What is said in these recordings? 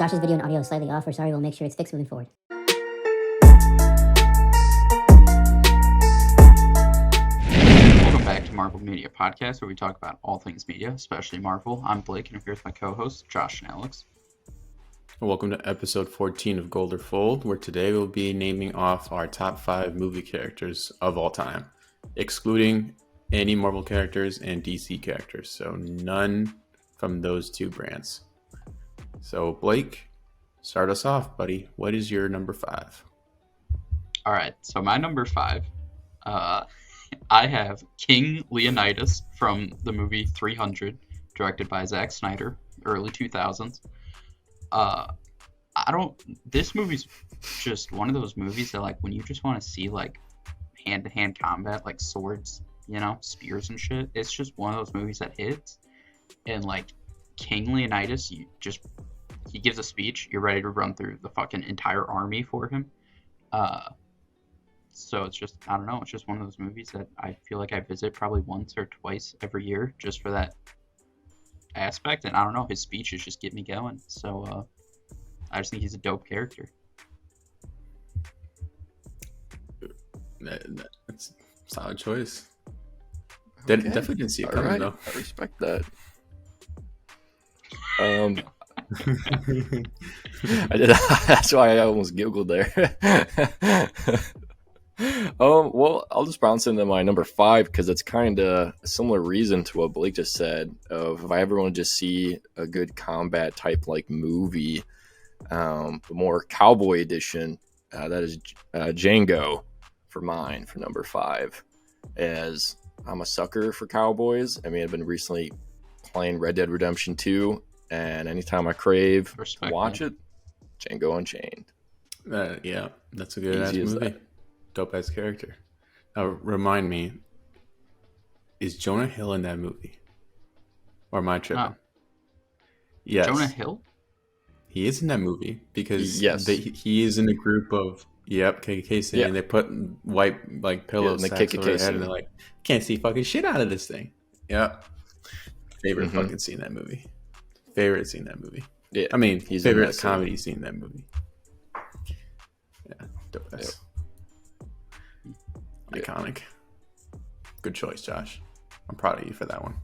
Josh's video and audio is slightly off. We're sorry. We'll make sure it's fixed moving forward. Welcome back to Marvel Media Podcast, where we talk about all things media, especially Marvel. I'm Blake, and I'm here with my co-hosts, Josh and Alex. Welcome to episode 14 of Gold or Fold, where today we'll be naming off our top 5 movie characters of all time, excluding any Marvel characters and DC characters, so none from those two brands. So Blake, start us off, buddy. What is your number 5? All right, so my number 5, I have King Leonidas from the movie 300, directed by Zack Snyder, early 2000s. This movie's just one of those movies that, like, when you just want to see, like, hand-to-hand combat, like swords, you know, spears and shit, it's just one of those movies that hits. And, like, King Leonidas, he gives a speech, you're ready to run through the fucking entire army for him. So it's just, I don't know, it's just one of those movies that I feel like I visit probably once or twice every year just for that aspect. And I don't know, his speeches just get me going. So I just think he's a dope character. That's a solid choice. Definitely didn't see it coming, though. I respect that. I did. That's why I almost giggled there. Well, I'll just bounce into my number 5 because it's kind of a similar reason to what Blake just said. Of if I ever want to just see a good combat type like movie, more cowboy edition, that is Django for mine for number 5. As I'm a sucker for cowboys. I mean, I've been recently playing Red Dead Redemption 2, and anytime I crave to watch it, Django Unchained. Yeah, that's a good ass movie. Dope ass character. Now, remind me, is Jonah Hill in that movie? Or am I tripping? No. Yes. Jonah Hill? He is in that movie because Yes. he is in a group of KKK, and they put white like pillows and they kick over their head, and KKK. they're like, can't see fucking shit out of this thing. Yep. Favorite fucking scene in that movie. Favorite scene in that movie. Yeah, I mean, he's favorite comedy scene in that movie. Yeah, dope ass. Yep. Iconic. Good choice, Josh. I'm proud of you for that one.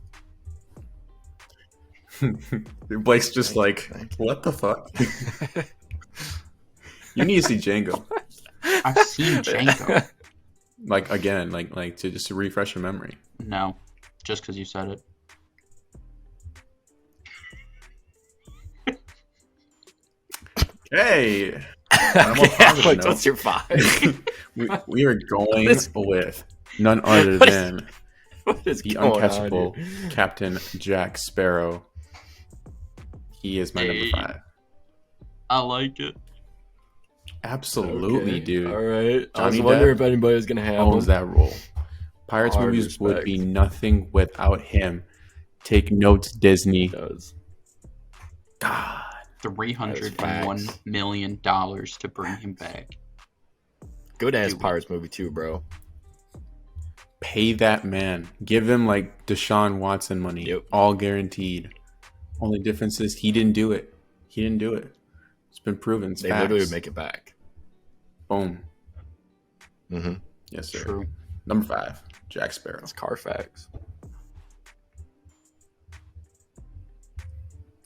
Blake's just what the fuck? You need to see Django. I've seen Django. Again, to just refresh your memory. No, just because you said it. Hey! What's your 5? we are going with none other than the uncatchable Captain Jack Sparrow. He is my number 5. I like it. Absolutely, dude. All right. I was Johnny wondering Depp if anybody was going to have owns him. that role. Pirates Hard movies would be respect. nothing without him. Take notes, Disney. He does. God. $301 million to bring him back. Good ass Dude. Pirates movie too, bro. Pay that man. Give him like Deshaun Watson money. Yep. All guaranteed. Only difference is he didn't do it. It's been proven. It's They facts. literally would make it back. Boom. Mm-hmm. Yes, sir. True. Number 5, Jack Sparrow. That's Carfax.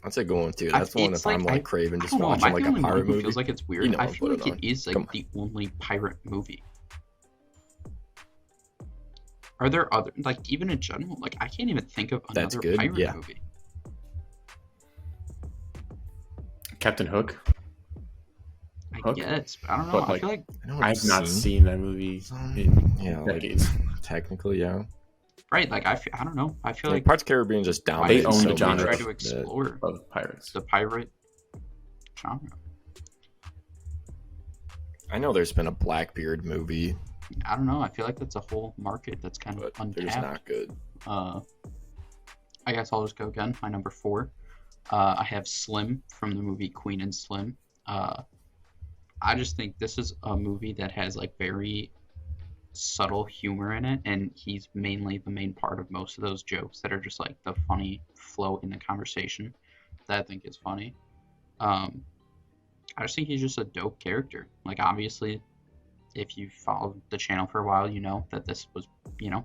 That's a good one too. That's one if I'm craving just watching like a pirate movie. Feels like it's weird. You know, I feel put like it it on. is like the only pirate movie. Are there other, like, even in general, like, I can't even think of That's another good, pirate yeah. movie. Captain Hook. I guess, but I don't know. But, I feel like I know what I've not seen that movie in decades. Technically, yeah. right, like I don't know. I feel like Parts of the Caribbean just why dominated. They own did the so genre try much to that- explore Of pirates. the pirate genre. I know there's been a Blackbeard movie, I don't know. I feel like that's a whole market that's kind of but they're just untapped. not good. I guess I'll just go again. My number 4. I have Slim from the movie Queen and Slim. I just think this is a movie that has like very subtle humor in it, and he's mainly the main part of most of those jokes that are just like the funny flow in the conversation that I think is funny. I just think he's just a dope character. Like, obviously, if you followed the channel for a while, you know that this was,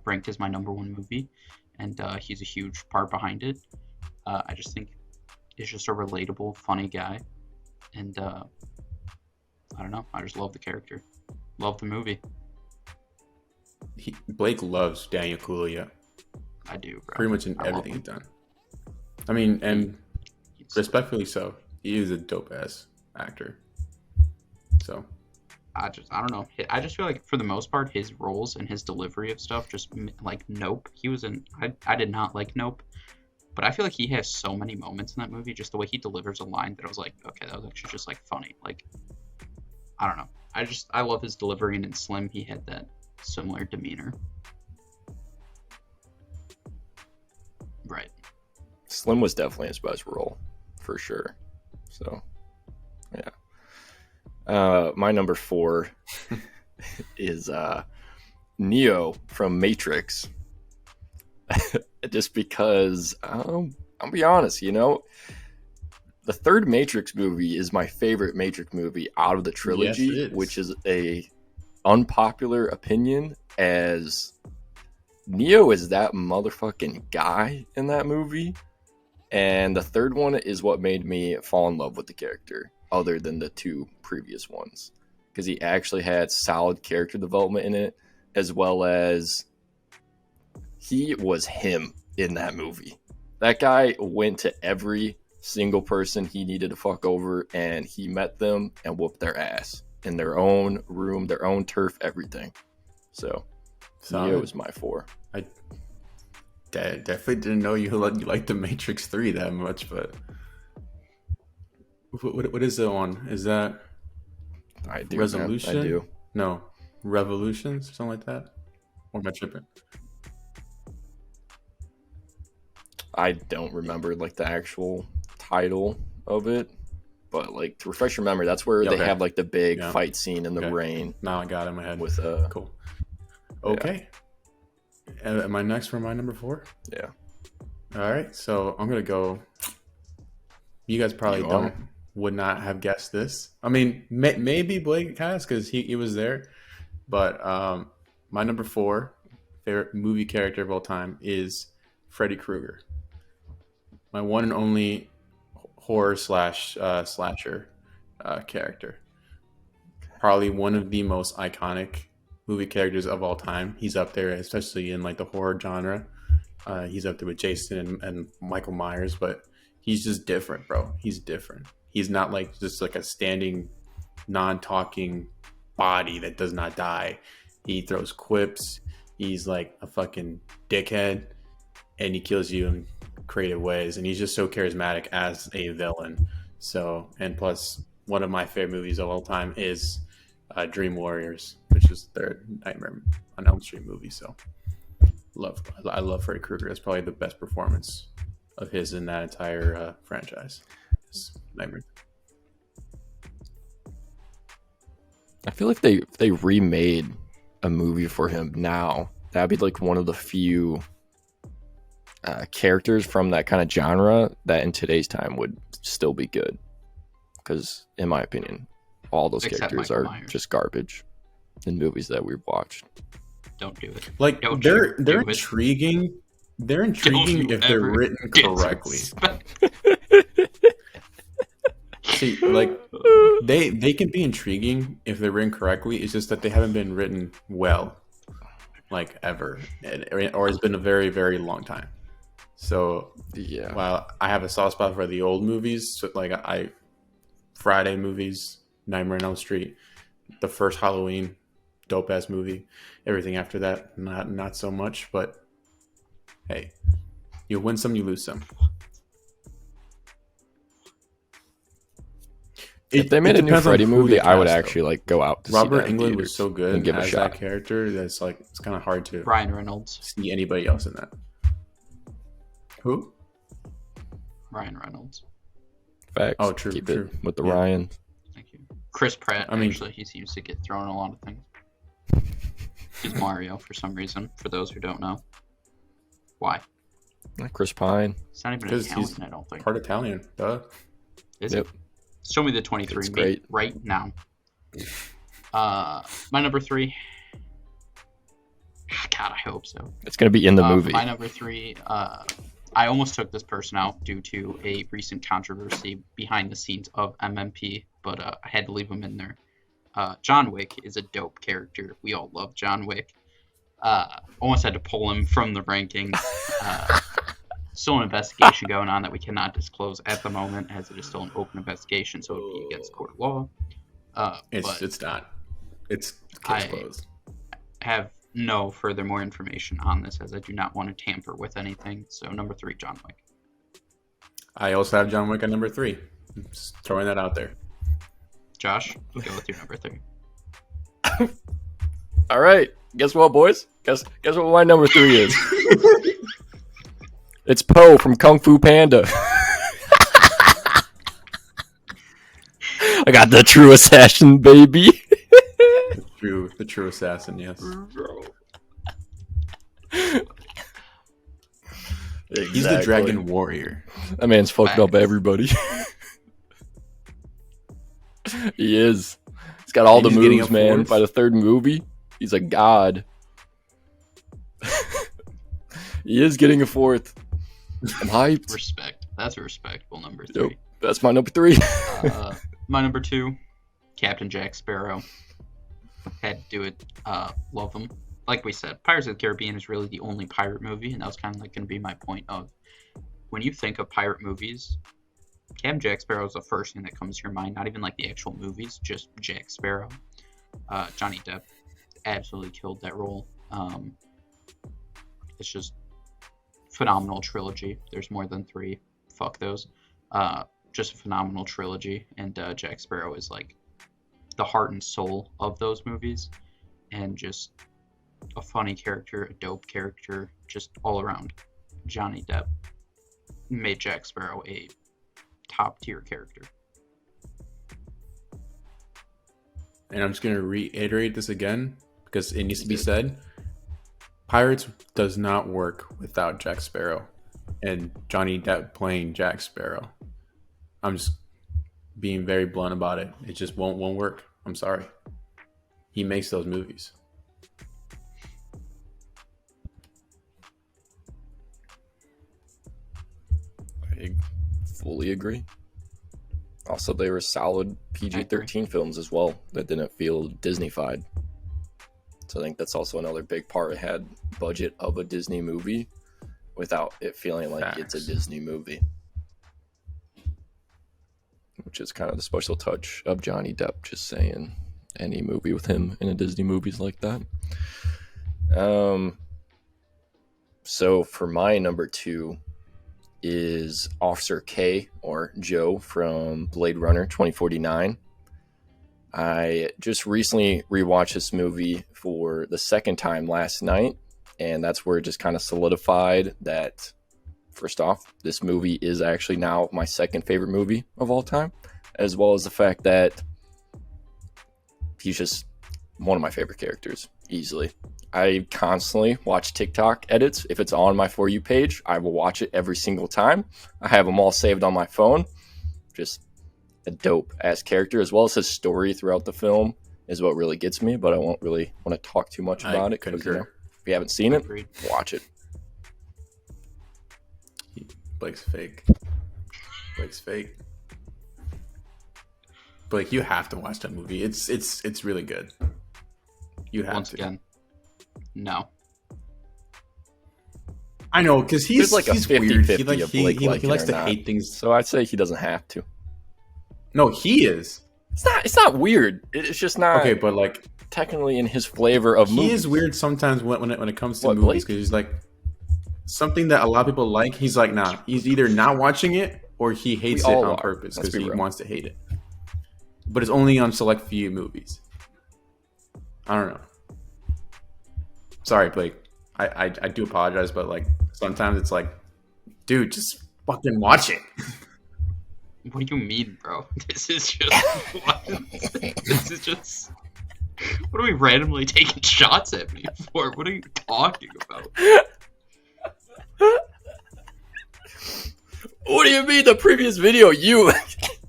ranked as my #1 movie, and he's a huge part behind it. I just think he's just a relatable, funny guy, and I don't know. I just love the character, love the movie. Blake loves Daniel Kaluuya. I do, bro. Pretty much in I love everything him. he's done. I mean, and He's- respectfully so, he is a dope ass actor. So I don't know. I just feel like for the most part, his roles and his delivery of stuff, just like Nope. He was in. I did not like Nope, but I feel like he has so many moments in that movie. Just the way he delivers a line that I was like, okay, that was actually just like funny. Like, I don't know. I love his delivery, and in Slim, he had that similar demeanor. Right. Slim was definitely his best role, for sure. So, yeah. My number 4 is Neo from Matrix. Just because, I'll be honest, the third Matrix movie is my favorite Matrix movie out of the trilogy, Yes, it is. which is a unpopular opinion, as Neo is that motherfucking guy in that movie. And the third one is what made me fall in love with the character, other than the 2 previous ones, because he actually had solid character development in it, as well as he was him in that movie. That guy went to every single person he needed to fuck over, and he met them and whooped their ass in their own room, their own turf, everything. So Neo is my 4. I definitely didn't know you liked the Matrix 3 that much, but what is the one? Is that I do. Resolution? Man. I do. No, Revolutions or something like that? Or am I tripping? I don't remember like the actual title of it, but like to refresh your memory, that's where they have like the big fight scene in the rain. Now I got it in my head. With cool. Okay. Yeah. Am I next for my number 4? Yeah. All right. So I'm gonna go. You guys probably would not have guessed this. I mean, maybe Blake has because he was there, but my number 4 favorite movie character of all time is Freddy Krueger. My one and only horror slasher character. Probably one of the most iconic movie characters of all time. He's up there, especially in like the horror genre. He's up there with Jason and Michael Myers, but he's just different, bro. He's different. He's not like just like a standing, non-talking body that does not die. He throws quips. He's like a fucking dickhead, and he kills you in creative ways. And he's just so charismatic as a villain. So, and plus, one of my favorite movies of all time is Dream Warriors, which is their Nightmare on Elm Street movie. So, I love Freddy Krueger. That's probably the best performance of his in that entire franchise. Nightmare. I feel like if they remade a movie for him now, that'd be like one of the few characters from that kind of genre that in today's time would still be good. Because in my opinion, all those characters are just garbage in movies that we've watched. Don't do it. Like they're intriguing. They're intriguing if they're written correctly. See, like they can be intriguing if they're written correctly. It's just that they haven't been written well, like ever, or it's been a very, very long time. So yeah, while I have a soft spot for the old movies, so like Friday movies, Nightmare on Elm Street, the first Halloween, dope ass movie. Everything after that, not so much. But hey, you win some, you lose some. If they made a new Freddy movie, I would actually like go out to Robert see that. Englund was so good and give as a shot. that character that's like it's kind of hard to Ryan Reynolds see anybody else in that. Who? Ryan Reynolds. Facts. Oh, true. Keep true. it with the Ryan. Thank you. Chris Pratt. I mean, actually, he seems to get thrown a lot of things. He's Mario for some reason. For those who don't know, why? Chris Pine. It's not even because Italian. he's I don't think. part Italian. Duh. Is Yep. it? Show me the 23 It's me great. right now. My number 3. God, I hope so. It's gonna be in the movie. My number 3. I almost took this person out due to a recent controversy behind the scenes of MMP, but I had to leave him in there. John Wick is a dope character. We all love John Wick. Almost had to pull him from the rankings. Still an investigation going on that we cannot disclose at the moment, as it is still an open investigation, so it would be against court of law. It's not. It's I- case closed. Have no further more information on this, as I do not want to tamper with anything. So number 3, John Wick. I also have John Wick at number 3. Just throwing that out there. Josh, go with your number 3. All right. Guess what, boys? Guess what my number 3 is? It's Po from Kung Fu Panda. I got the true assassin, baby. The true assassin, yes. He's the dragon warrior. That man's fucked up Facts. everybody. He is. He's got all And the he's getting moves, a man. fourth? By the third movie, he's a god. He is getting a 4th. I'm hyped. Respect. That's a respectable number 3. Yep. That's my number 3. My number 2, Captain Jack Sparrow. Had to do it. Love him. Like we said, Pirates of the Caribbean is really the only pirate movie, and that was kind of like going to be my point of when you think of pirate movies, Captain Jack Sparrow is the first thing that comes to your mind. Not even like the actual movies, just Jack Sparrow. Johnny Depp absolutely killed that role. It's just phenomenal trilogy. There's more than 3. Fuck those. Just a phenomenal trilogy, and Jack Sparrow is like the heart and soul of those movies, and just a funny character, a dope character, just all around. Johnny Depp made Jack Sparrow a top tier character. And I'm just going to reiterate this again because it needs to be said. Pirates does not work without Jack Sparrow and Johnny Depp playing Jack Sparrow. I'm just being very blunt about it. It just won't work. I'm sorry. He makes those movies. I fully agree. Also, they were solid PG-13 films as well that didn't feel Disney-fied. So I think that's also another big part. It had budget of a Disney movie without it feeling like it's a Disney movie. Which is kind of the special touch of Johnny Depp, just saying. Any movie with him in a Disney movie is like that. So for my number 2 is Officer K, or Joe, from Blade Runner 2049. I just recently rewatched this movie for the second time last night, and that's where it just kind of solidified that, first off, this movie is actually now my second favorite movie of all time, as well as the fact that he's just one of my favorite characters, easily. I constantly watch TikTok edits. If it's on my For You page, I will watch it every single time. I have them all saved on my phone. Just a dope-ass character, as well as his story throughout the film is what really gets me, but I won't really want to talk too much about it, because if you haven't seen it, Agreed. watch it. Blake's fake. Blake's fake. Blake, you have to watch that movie. It's really good. You have Once to. again, no. I know, because he's There's like a he's 50-50 weird. of Blake He liking likes or to not. hate things. So I'd say he doesn't have to. No, he is. It's not weird. It's just not Okay, but like technically in his flavor of he movies. is weird sometimes when it comes to What, movies, Blake? because he's like something that a lot of people like. He's like, nah. He's either not watching it or he hates it all on are. purpose Let's because be he real. wants to hate it. But it's only on select few movies. I don't know. Sorry, Blake. I do apologize, but like sometimes it's like, dude, just fucking watch it. What do you mean, bro? This is just what? This is just. What are we randomly taking shots at me for? What are you talking about? What do you mean the previous video? You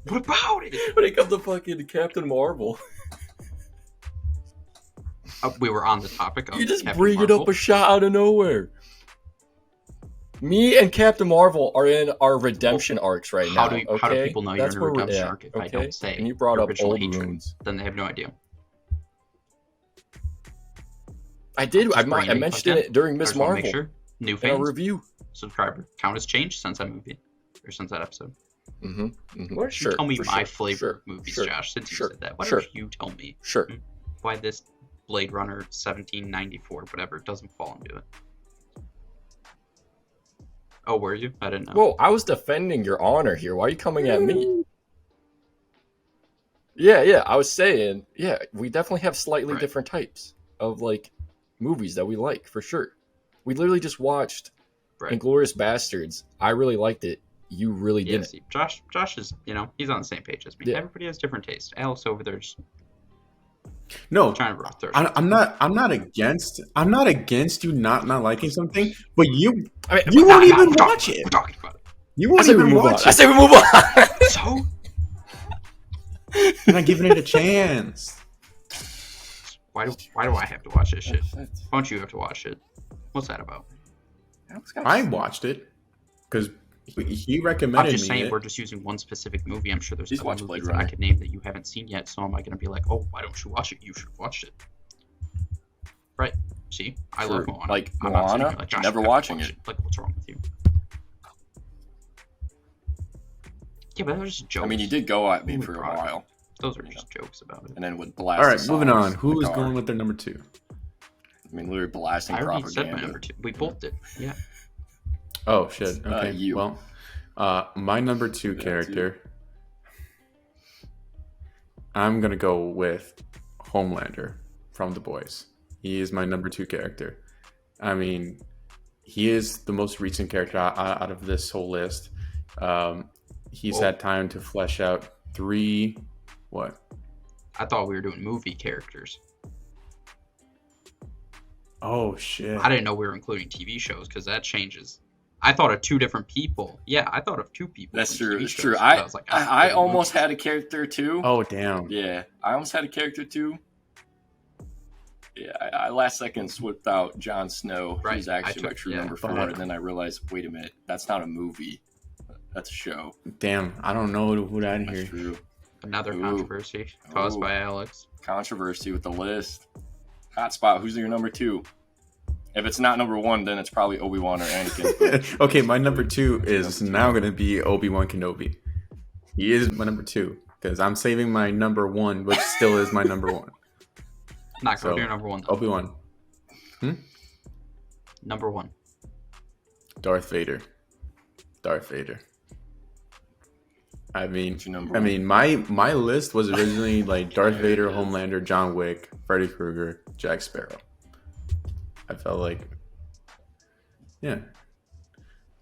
What about it? When it comes to fucking Captain Marvel, We were on the topic of you just Captain bring it Marvel. up a shot out of nowhere. Me and Captain Marvel are in our redemption arcs right now. How do people know you're in a redemption arc if I okay? don't say And you brought your up original old hatred? wounds. Then they have no idea. I did. Just bring I it mentioned again. it during I Miss just wanna Marvel make sure. New in our fans, review. subscriber count has changed since that movie or since that episode. Well, sure. You tell me for my sure, flavor sure, of movies, sure, Josh. Since you sure, said that, why sure. don't you tell me Sure. why this Blade Runner 1794, whatever, doesn't fall into it? Oh, were you? I didn't know. Well, I was defending your honor here. Why are you coming at me? Yeah. I was saying, yeah, we definitely have slightly Right. different types of like movies that we like for sure. We literally just watched Right. Inglourious Bastards. I really liked it. You really Yeah, didn't. see, Josh is, he's on the same page as me. Yeah. Everybody has different taste. Alex over there's No, trying to roast I'm not against you not liking something, but you I mean, won't even we're watch it. We're talking about it. You I won't say we even move on. watch I it. say we move on. So You're not giving it a chance. why do I have to watch this shit? Why don't you have to watch it? What's that about? I watched it because he I'm recommended just me saying it. we're just using one specific movie. I'm sure there's He's other watched movies Blade that I Runner. could name that you haven't seen yet. So am I going to be like, oh, why don't you watch it? You should have watched it. Right? See, I love Sure. Moana. Like I'm not sitting Moana? here like, Josh, Never you have to watching watch it. Like, what's wrong with you? Yeah, but that was just jokes. I mean, you did go at me Ooh, for a God. while, Those are just jokes about it. and then would blast. All right, the moving songs on. Who in the is car. going with their number 2? I mean, literally blasting I already propaganda. said my number 2. We both did. Yeah. Oh shit. Okay. You. Well, my number 2 That's character. I'm gonna go with Homelander from The Boys. He is my number 2 character. I mean, he is the most recent character out of this whole list. He's had time to flesh out 3. What? I thought we were doing movie characters. Oh shit. I didn't know we were including TV shows because that changes. I thought of 2 different people. Yeah, I thought of 2 people. That's from true. TV It's shows, true. but I was like, I they're almost movies. had a character too. Oh damn. Yeah, I almost had a character too. Yeah, I last second swapped out Jon Snow, Right, who's actually I my took- true yeah. number 4, But- and then I realized, wait a minute, that's not a movie. That's a show. Damn. I don't know who that That's here. true. Another Ooh. controversy caused Ooh. by Alex. Controversy with the list. Hotspot, who's your number 2? If it's not number 1, then it's probably Obi-Wan or Anakin. Okay, my number 2 is now gonna be Obi-Wan Kenobi. He is my number 2 because I'm saving my number 1, which still is my number 1. Not going So, to your number 1 though. Obi-Wan, Number 1. Darth Vader. I mean, What's your number 1? my list was originally like Darth Vader, Homelander, John Wick, Freddy Krueger, Jack Sparrow. I felt like, yeah.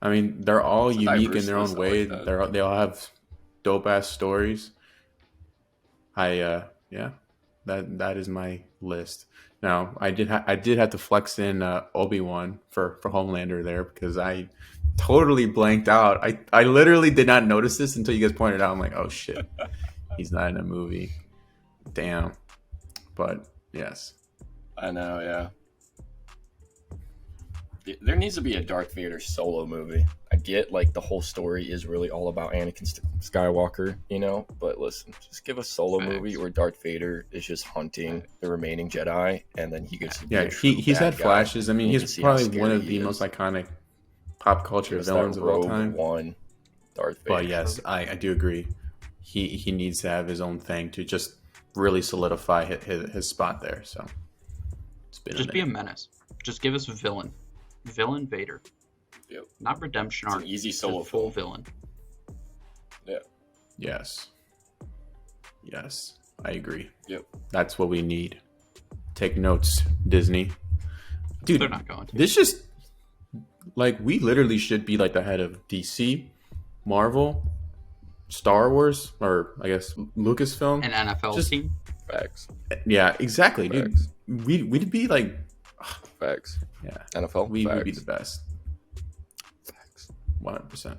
I mean, they're all It's a unique in diverse their own list, I way. like that. They all have dope ass stories. Yeah, that is my list. Now, I did have to flex in Obi-Wan for Homelander there because I totally blanked out. I literally did not notice this until you guys pointed out. I'm like, oh shit, he's not in a movie. Damn. But yes, I know, yeah. There needs to be a Darth Vader solo movie. I get, like, the whole story is really all about Anakin Skywalker, you know? But listen, just give a solo Facts. movie where Darth Vader is just hunting the remaining Jedi, and then he gets to be yeah, a true he's bad had guy. flashes. I mean, You can he's see how probably one scary of the he most is. iconic pop culture Just that villains of all Rogue time. One Darth Vader. But yes, I do agree. He needs to have his own thing to just really solidify his spot there. So it's been Just be a menace. Just give us a villain. Villain Vader. Yep. Not redemption It's arc. an easy just solo full film. villain. Yes, I agree. Yep. That's what we need. Take notes, Disney. Dude, They're not going to. this just like we literally should be like the head of DC, Marvel, Star Wars, or I guess Lucasfilm. An NFL Just- team. Facts. Yeah, exactly, dude. Facts. We'd be like, Facts. yeah, NFL. we would be Facts. the best. Facts. 100%.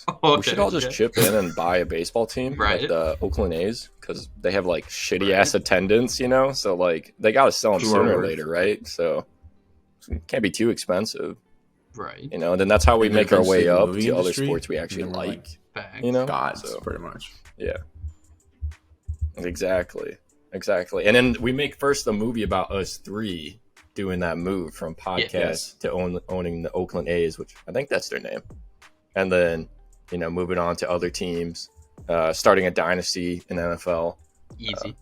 bucks. Okay, We should all just okay. chip in and buy a baseball team, Right. like the Oakland A's, because they have like shitty Right. ass attendance, you know. So like they got to sell them True sooner or worth. later, right? So it can't be too expensive, Right. you know. And then that's how we And then make our way eventually the up movie to other industry, sports we and actually then we're like, Facts. you know. gods, So pretty much. yeah, exactly. And then we make first a movie about us three doing that move from podcast Yes. to owning the Oakland A's, which I think that's their name, and then moving on to other teams, starting a dynasty in the NFL, Easy.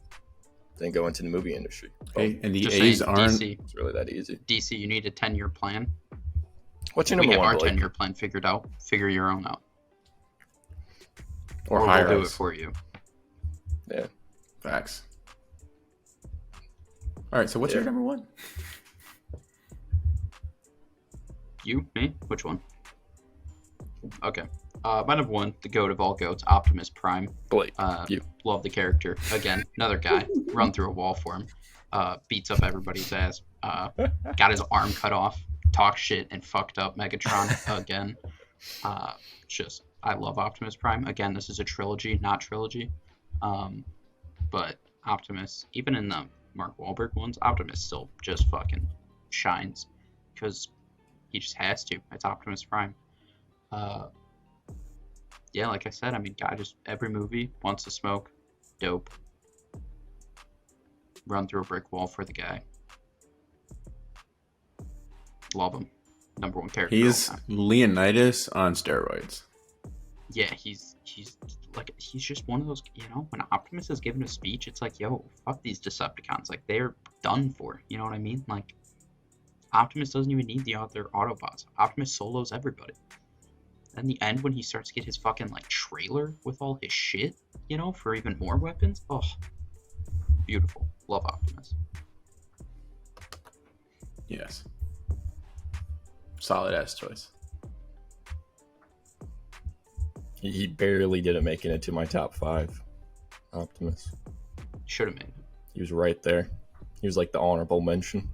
then go into the movie industry. Okay, and the Just A's saying, aren't. DC. It's really that easy. DC, you need a 10-year plan. What's your We number have one, our Blake? 10-year plan figured out. Figure your own out. Or we'll higher do it ups. for you. Yeah. Facts. All right, so what's your Yeah. number one? You? Me? Which one? Okay. My number one, the goat of all goats, Optimus Prime. Blake, you. Love the character. Again, another guy. Run through a wall for him. Beats up everybody's ass. Got his arm cut off. Talk shit and fucked up Megatron again. I love Optimus Prime. Again, this is a trilogy, not trilogy. But Optimus, even in the Mark Wahlberg ones, Optimus still just fucking shines. Because he just has to. It's Optimus Prime. Yeah, like I said, I mean, guy just every movie wants to smoke, dope, run through a brick wall for the guy. Love him. Number one character. He's of all time. Leonidas on steroids. Yeah, he's just one of those. When Optimus is giving a speech, it's like, yo, fuck these Decepticons. Like they're done for. You know what I mean? Like Optimus doesn't even need the other Autobots. Optimus solos everybody. In the end, when he starts to get his fucking like trailer with all his shit, for even more weapons, oh, beautiful. Love Optimus. Yes. Solid ass choice. He barely didn't make it into my top 5. Optimus. Should have made it. He was right there. He was like the honorable mention.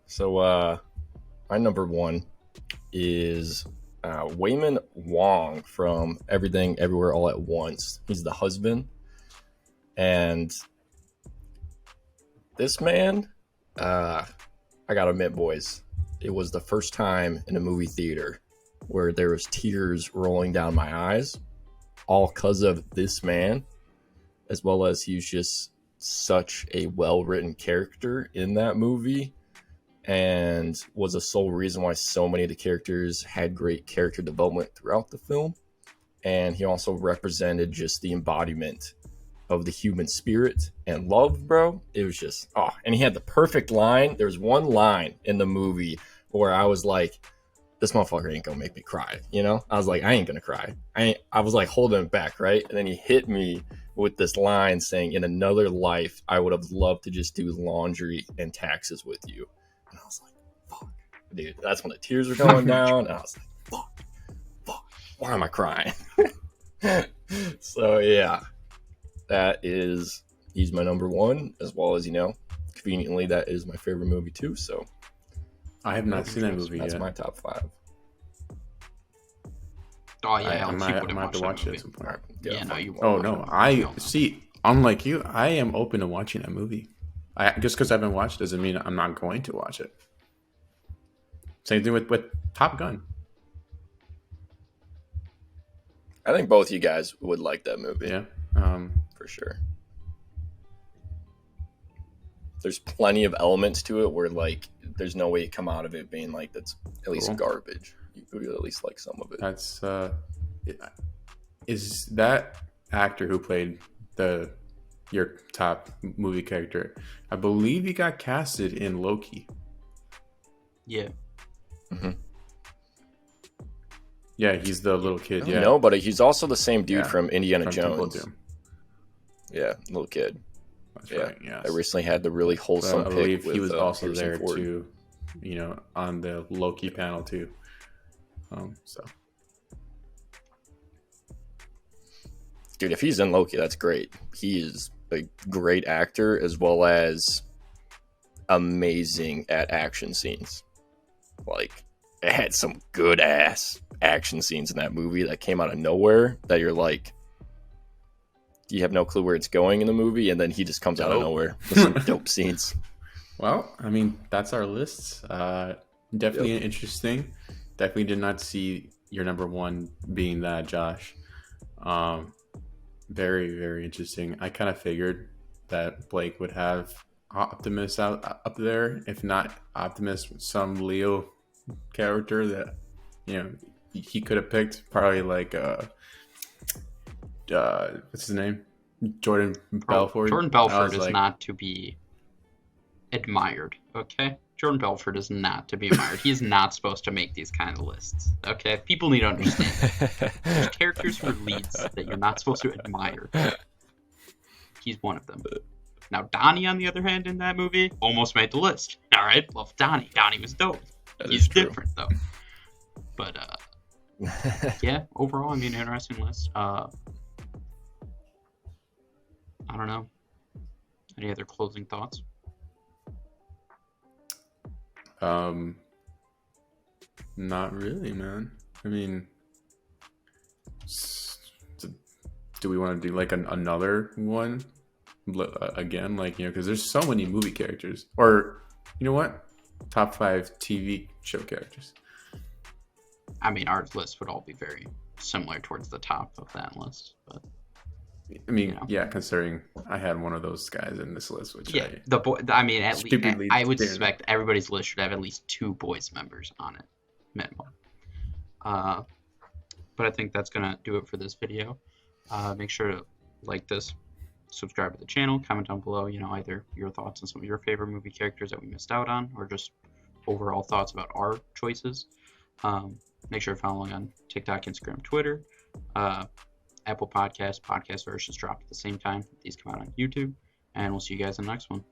So, my number one is Wayman Wong from Everything Everywhere All at Once. He's the husband. And this man, I gotta admit, boys, it was the first time in a movie theater where there was tears rolling down my eyes, all because of this man, as well as he's just such a well-written character in that movie, and was the sole reason why so many of the characters had great character development throughout the film. And he also represented just the embodiment of the human spirit and love, bro. It was just, and he had the perfect line. There's one line in the movie where I was like, this motherfucker ain't gonna make me cry, I was like, I ain't gonna cry. I was like holding it back, right? And then he hit me with this line saying, in another life, I would have loved to just do laundry and taxes with you. And I was like, fuck, dude. That's when the tears were going down. And I was like, fuck, why am I crying? So yeah, he's my number one, as well as, conveniently, that is my favorite movie too. So I have not seen that movie that's yet. my top 5. Oh yeah, I Alex, might you have wouldn't to watch watch that it movie. at some point. Yeah, no, you won't. Oh no, I see. Unlike you, I am open to watching that movie. Just because I haven't watched doesn't mean I'm not going to watch it. Same thing with Top Gun. I think both you guys would like that movie. Yeah. For sure. There's plenty of elements to it where like there's no way you come out of it being like that's at least Cool. garbage. You would at least like some of it. That's is that actor who played your top movie character? I believe he got casted in Loki. Yeah. Mm-hmm. Yeah, he's the little kid. Yeah, No, but he's also the same dude Yeah, from Indiana from Temple of Jones. Doom. Yeah, little kid. That's Yeah. right. Yes. I recently had the really wholesome I pick believe with he was also Harrison there Ford. too, on the Loki panel too. So Dude, if he's in Loki, that's great. He is a great actor as well as amazing at action scenes. Like, it had some good ass action scenes in that movie that came out of nowhere that you're like, you have no clue where it's going in the movie, and then he just comes out of nowhere with some dope scenes. Well, I mean, that's our lists. Definitely interesting. Definitely did not see your number one being that, Josh. Very, very interesting. I kind of figured that Blake would have Optimus up there. If not Optimus, some Leo character that, he could have picked. Probably like, what's his name? Jordan Belfort. Jordan Belfort is not to be admired, okay? Jordan Belfort is not to be admired. He is not supposed to make these kind of lists, okay? People need to understand that. There's characters for leads that you're not supposed to admire. He's one of them. Now, Donnie, on the other hand, in that movie, almost made the list. All right, love Donnie. Donnie was dope. He's different, though. But, yeah, overall, I mean, interesting list. I don't know. Any other closing thoughts? Not really, man. I mean, do we want to do like another one again? Like, because there's so many movie characters. Or, you know what? Top 5 TV show characters. I mean, our list would all be very similar towards the top of that list, but I mean, yeah, considering I had one of those guys in this list, which at least I would suspect everybody's list should have at least 2 boys members on it, minimum. But I think that's gonna do it for this video. Make sure to like this, subscribe to the channel, comment down below, either your thoughts on some of your favorite movie characters that we missed out on, or just overall thoughts about our choices. Make sure you're following on TikTok, Instagram, Twitter. Apple podcast versions drop at the same time. These come out on YouTube. And we'll see you guys in the next one.